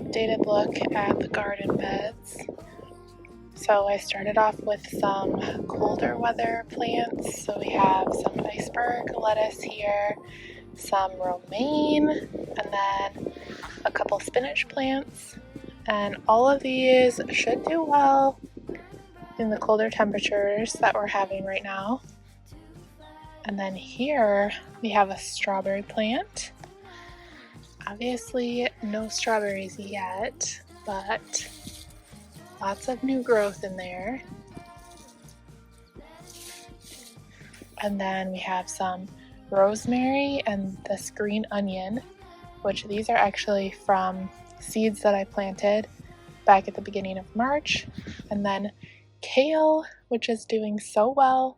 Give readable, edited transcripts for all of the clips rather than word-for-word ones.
updated look at the garden beds. So I started off with some colder weather plants. So we have some iceberg lettuce here, some romaine, and then a couple spinach plants. And all of these should do well in the colder temperatures that we're having right now. And then here we have a strawberry plant. Obviously no strawberries yet, but lots of new growth in there. And then we have some rosemary and this green onion, which these are actually from seeds that I planted back at the beginning of March. And then kale, which is doing so well.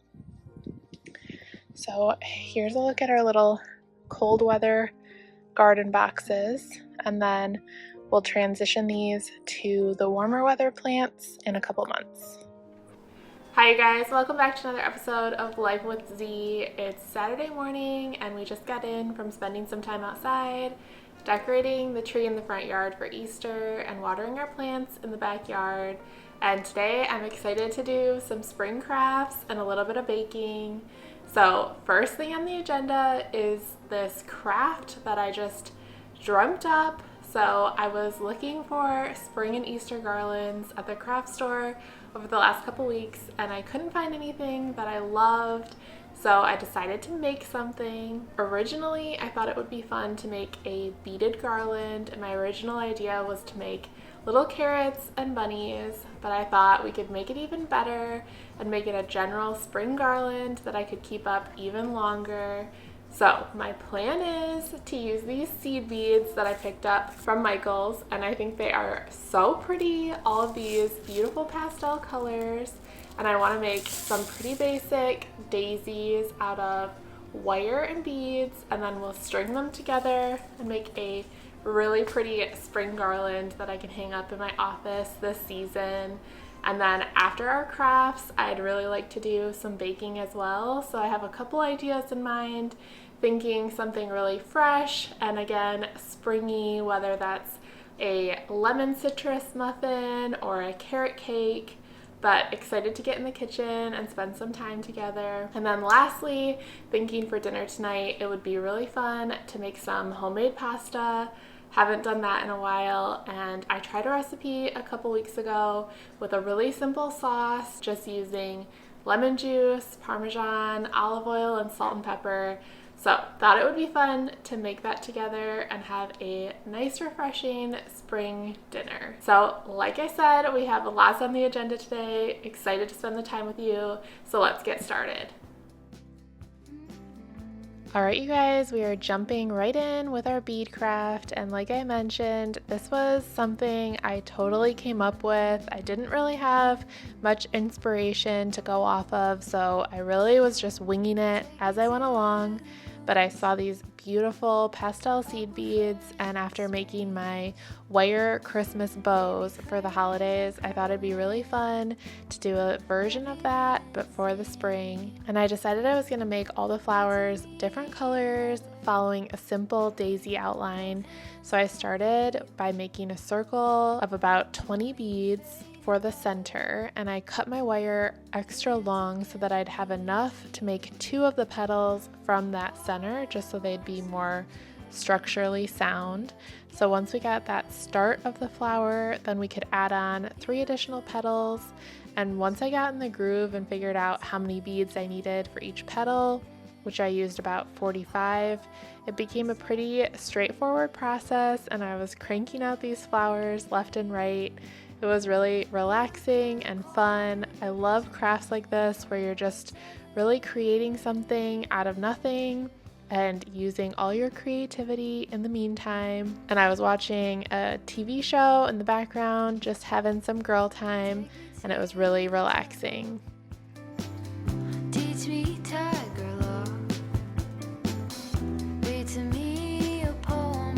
So here's a look at our little cold weather garden boxes, and then we'll transition these to the warmer weather plants in a couple months. Hi you guys, welcome back to another episode of Life with Z. It's Saturday morning and we just got in from spending some time outside, decorating the tree in the front yard for Easter and watering our plants in the backyard. And today I'm excited to do some spring crafts and a little bit of baking. So first thing on the agenda is this craft that I just dreamt up. So I was looking for spring and Easter garlands at the craft store over the last couple weeks and I couldn't find anything that I loved. So I decided to make something. Originally, I thought it would be fun to make a beaded garland, and my original idea was to make little carrots and bunnies, but I thought we could make it even better and make it a general spring garland that I could keep up even longer. So my plan is to use these seed beads that I picked up from Michael's, and I think they are so pretty, all of these beautiful pastel colors. And I want to make some pretty basic daisies out of wire and beads, and then we'll string them together and make a really pretty spring garland that I can hang up in my office this season. And then after our crafts, I'd really like to do some baking as well. So I have a couple ideas in mind, thinking something really fresh and again springy, whether that's a lemon citrus muffin or a carrot cake. But excited to get in the kitchen and spend some time together. And then lastly, thinking for dinner tonight, it would be really fun to make some homemade pasta. Haven't done that in a while, and I tried a recipe a couple weeks ago with a really simple sauce, just using lemon juice, Parmesan, olive oil, and salt and pepper. So thought it would be fun to make that together and have a nice refreshing spring dinner. So like I said, we have lots on the agenda today. Excited to spend the time with you. So let's get started. All right, you guys, we are jumping right in with our bead craft. And like I mentioned, this was something I totally came up with. I didn't really have much inspiration to go off of, so I really was just winging it as I went along. But I saw these beautiful pastel seed beads, and after making my wire Christmas bows for the holidays, I thought it'd be really fun to do a version of that, but for the spring. And I decided I was going to make all the flowers different colors, following a simple daisy outline. So I started by making a circle of about 20 beads for the center, and I cut my wire extra long so that I'd have enough to make 2 of the petals from that center, just so they'd be more structurally sound. So once we got that start of the flower, then we could add on 3 additional petals. And once I got in the groove and figured out how many beads I needed for each petal, which I used about 45, it became a pretty straightforward process, and I was cranking out these flowers left and right. It was really relaxing and fun. I love crafts like this where you're just really creating something out of nothing and using all your creativity in the meantime. And I was watching a TV show in the background, just having some girl time, and it was really relaxing. Teach me tiger law. Read to me a poem.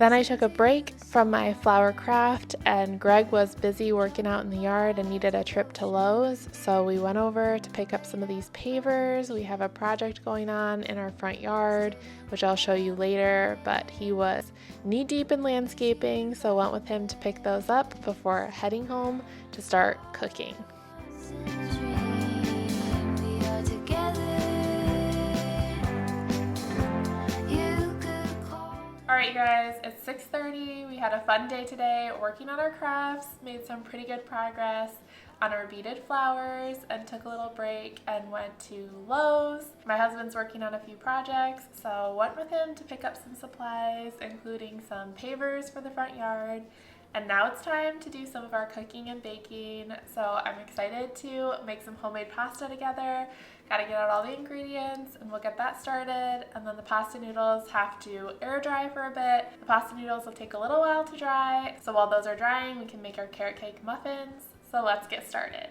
Then I took a break from my flower craft, and Greg was busy working out in the yard and needed a trip to Lowe's, so we went over to pick up some of these pavers. We have a project going on in our front yard, which I'll show you later, but he was knee-deep in landscaping, so I went with him to pick those up before heading home to start cooking. Alright guys, it's 6:30. We had a fun day today working on our crafts, made some pretty good progress on our beaded flowers, and took a little break and went to Lowe's. My husband's working on a few projects, so went with him to pick up some supplies, including some pavers for the front yard. And now it's time to do some of our cooking and baking, so I'm excited to make some homemade pasta together. Gotta get out all the ingredients and we'll get that started, and then the pasta noodles have to air dry for a bit. The pasta noodles will take a little while to dry, so while those are drying we can make our carrot cake muffins. So let's get started.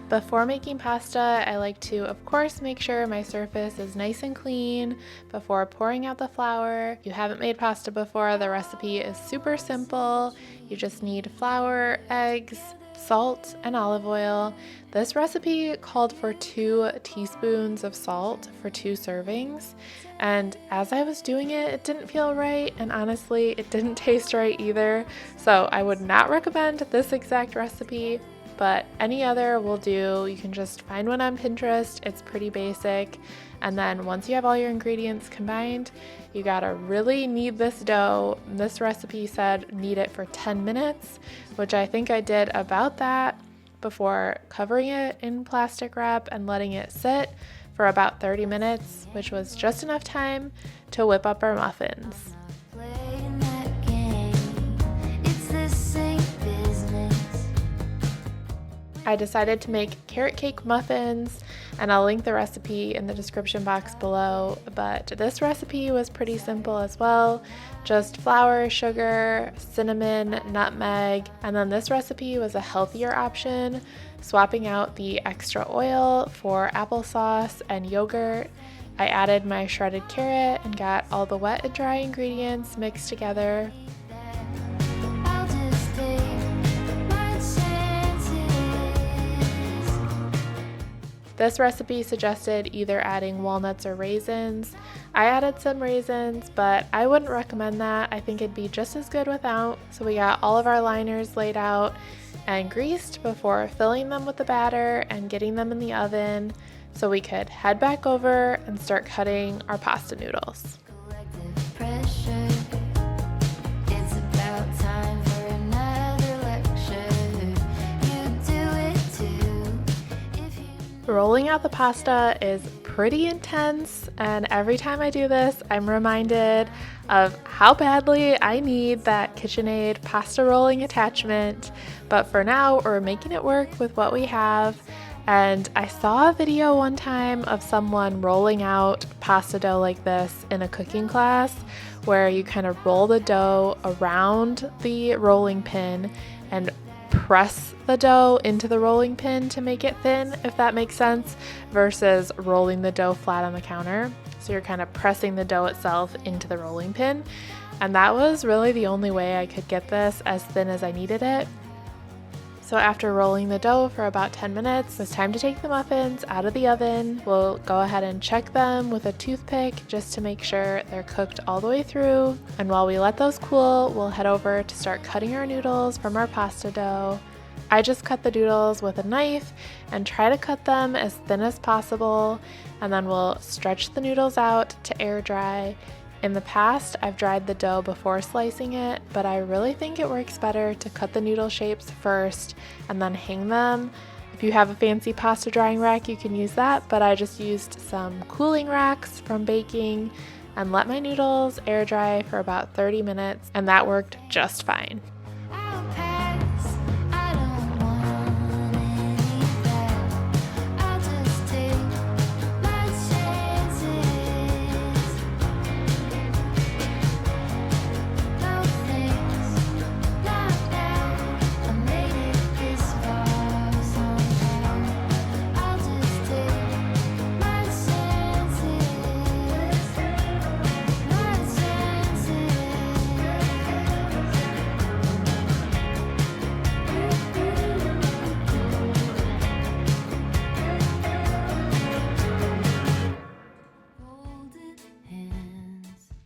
Before making pasta, I like to, of course, make sure my surface is nice and clean before pouring out the flour. If you haven't made pasta before, the recipe is super simple. You just need flour, eggs, salt, and olive oil. This recipe called for 2 teaspoons of salt for 2 servings, and as I was doing it, it didn't feel right, and honestly, it didn't taste right either, so I would not recommend this exact recipe. But any other will do. You can just find one on Pinterest. It's pretty basic. And then once you have all your ingredients combined, you gotta really knead this dough. This recipe said knead it for 10 minutes, which I think I did about that before covering it in plastic wrap and letting it sit for about 30 minutes, which was just enough time to whip up our muffins. I decided to make carrot cake muffins, and I'll link the recipe in the description box below, but this recipe was pretty simple as well. Just flour, sugar, cinnamon, nutmeg, and then this recipe was a healthier option, swapping out the extra oil for applesauce and yogurt. I added my shredded carrot and got all the wet and dry ingredients mixed together. This recipe suggested either adding walnuts or raisins. I added some raisins, but I wouldn't recommend that. I think it'd be just as good without. So we got all of our liners laid out and greased before filling them with the batter and getting them in the oven so we could head back over and start cutting our pasta noodles. Rolling out the pasta is pretty intense, and every time I do this, I'm reminded of how badly I need that KitchenAid pasta rolling attachment, but for now, we're making it work with what we have. And I saw a video one time of someone rolling out pasta dough like this in a cooking class, where you kind of roll the dough around the rolling pin and press the dough into the rolling pin to make it thin, if that makes sense, versus rolling the dough flat on the counter. So you're kind of pressing the dough itself into the rolling pin. And that was really the only way I could get this as thin as I needed it. So after rolling the dough for about 10 minutes, it's time to take the muffins out of the oven. We'll go ahead and check them with a toothpick just to make sure they're cooked all the way through. And while we let those cool, we'll head over to start cutting our noodles from our pasta dough. I just cut the noodles with a knife and try to cut them as thin as possible, and then we'll stretch the noodles out to air dry. In the past, I've dried the dough before slicing it, but I really think it works better to cut the noodle shapes first and then hang them. If you have a fancy pasta drying rack, you can use that, but I just used some cooling racks from baking and let my noodles air dry for about 30 minutes, and that worked just fine.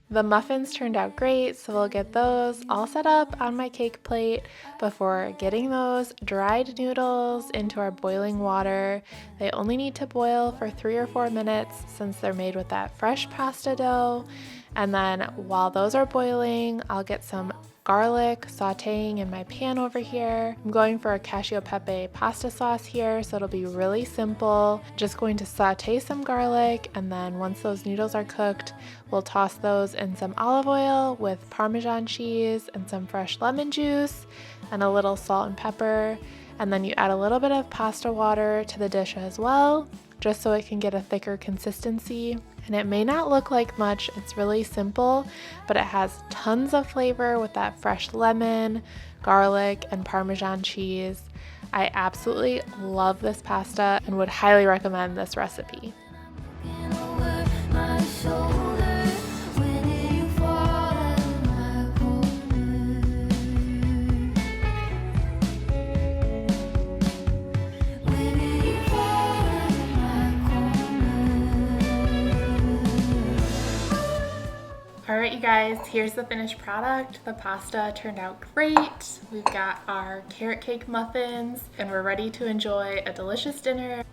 The muffins turned out great, so we'll get those all set up on my cake plate before getting those dried noodles into our boiling water. They only need to boil for 3 or 4 minutes since they're made with that fresh pasta dough. And then while those are boiling, I'll get some garlic sauteing in my pan over here. I'm going for a cacio pepe pasta sauce here, so it'll be really simple. Just going to saute some garlic, and then once those noodles are cooked, we'll toss those in some olive oil with Parmesan cheese and some fresh lemon juice and a little salt and pepper. And then you add a little bit of pasta water to the dish as well, just so it can get a thicker consistency. And it may not look like much, it's really simple, but it has tons of flavor with that fresh lemon, garlic, and Parmesan cheese. I absolutely love this pasta and would highly recommend this recipe. Alright you guys, here's the finished product. The pasta turned out great. We've got our carrot cake muffins and we're ready to enjoy a delicious dinner.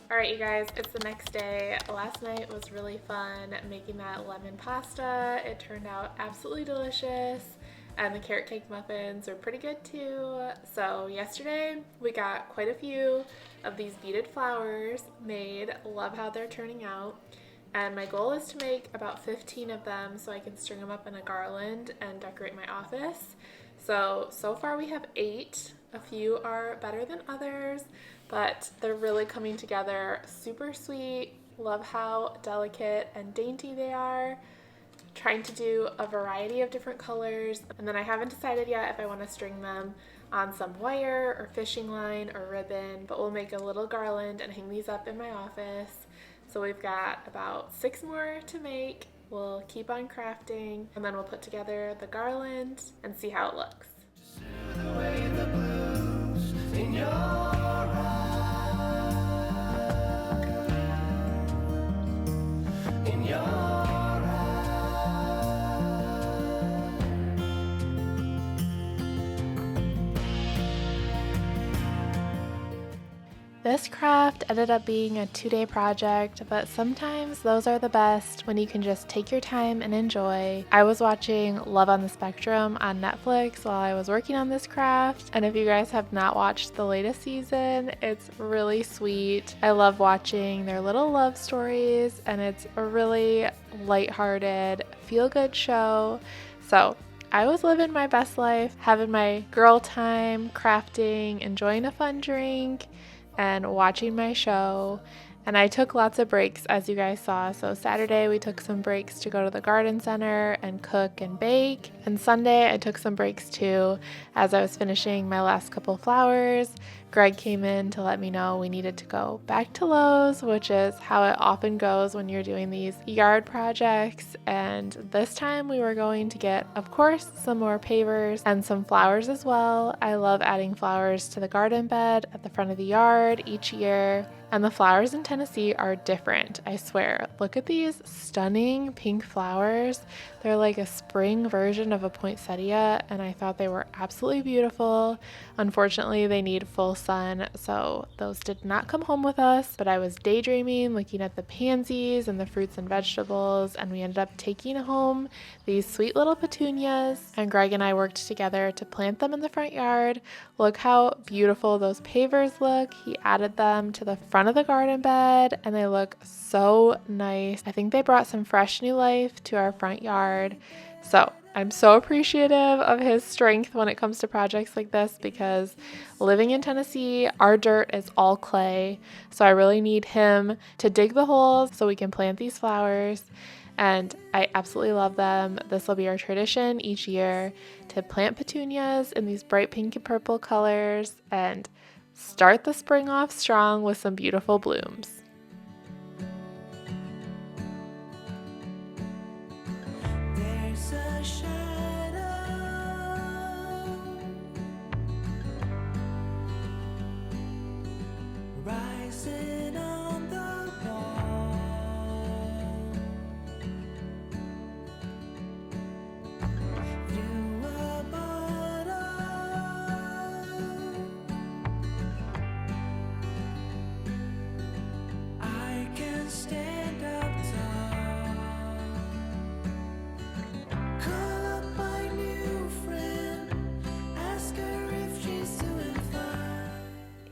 Alright you guys, it's the next day. Last night was really fun making that lemon pasta. It turned out absolutely delicious and the carrot cake muffins are pretty good too. So yesterday we got quite a few of these beaded flowers made. Love how they're turning out. And my goal is to make about 15 of them so I can string them up in a garland and decorate my office. So far we have 8. A few are better than others, but they're really coming together. Super sweet. Love how delicate and dainty they are. Trying to do a variety of different colors. And then I haven't decided yet if I want to string them on some wire or fishing line or ribbon, but we'll make a little garland and hang these up in my office. So we've got about 6 more to make. We'll keep on crafting and then we'll put together the garland and see how it looks. This craft ended up being a 2-day project, but sometimes those are the best when you can just take your time and enjoy. I was watching Love on the Spectrum on Netflix while I was working on this craft, and if you guys have not watched the latest season, it's really sweet. I love watching their little love stories, and it's a really lighthearted, feel-good show. So I was living my best life, having my girl time, crafting, enjoying a fun drink, and watching my show. And I took lots of breaks, as you guys saw. So Saturday we took some breaks to go to the garden center and cook and bake. And Sunday I took some breaks too as I was finishing my last couple flowers. Greg came in to let me know we needed to go back to Lowe's, which is how it often goes when you're doing these yard projects. And this time we were going to get, of course, some more pavers and some flowers as well. I love adding flowers to the garden bed at the front of the yard each year. And the flowers in Tennessee are different, I swear. Look at these stunning pink flowers. They're like a spring version of a poinsettia, and I thought they were absolutely beautiful. Unfortunately, they need full sun, so those did not come home with us, but I was daydreaming, looking at the pansies and the fruits and vegetables, and we ended up taking home these sweet little petunias, and Greg and I worked together to plant them in the front yard. Look how beautiful those pavers look. He added them to the front of the garden bed, and they look so nice. I think they brought some fresh new life to our front yard. So I'm so appreciative of his strength when it comes to projects like this, because living in Tennessee, our dirt is all clay. So I really need him to dig the holes so we can plant these flowers. And I absolutely love them. This will be our tradition each year to plant petunias in these bright pink and purple colors and start the spring off strong with some beautiful blooms. There's a shadow rising on the wall.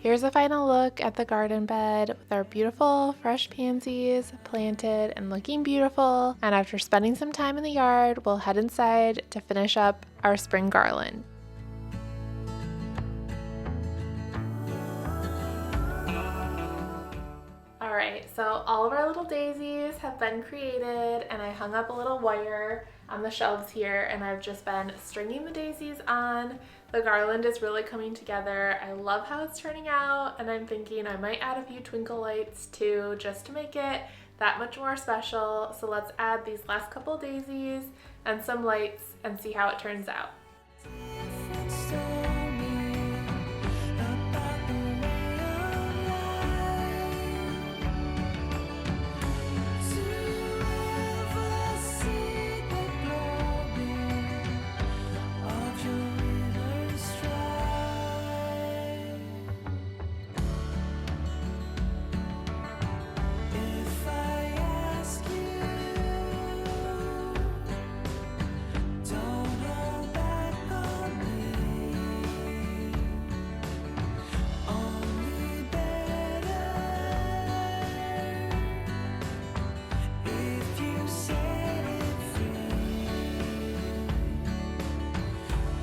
Here's a final look at the garden bed with our beautiful fresh pansies planted and looking beautiful. And after spending some time in the yard, we'll head inside to finish up our spring garland. Alright, so all of our little daisies have been created, and I hung up a little wire on the shelves here, and I've just been stringing the daisies on. The garland is really coming together. I love how it's turning out, and I'm thinking I might add a few twinkle lights too, just to make it that much more special. So let's add these last couple daisies and some lights and see how it turns out. different story about the way of life. To ever see the glory of your inner strife. If I ask you, don't hold back on me. Only better if you set it free.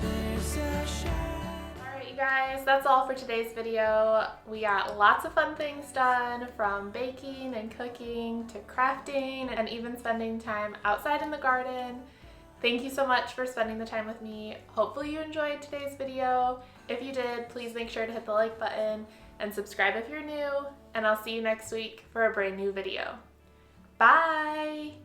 There's a shadow. Alright you guys, that's all for today's video. We got lots of fun things done, from baking and cooking to crafting and even spending time outside in the garden. Thank you so much for spending the time with me. Hopefully you enjoyed today's video. If you did, please make sure to hit the like button and subscribe if you're new, and I'll see you next week for a brand new video. Bye!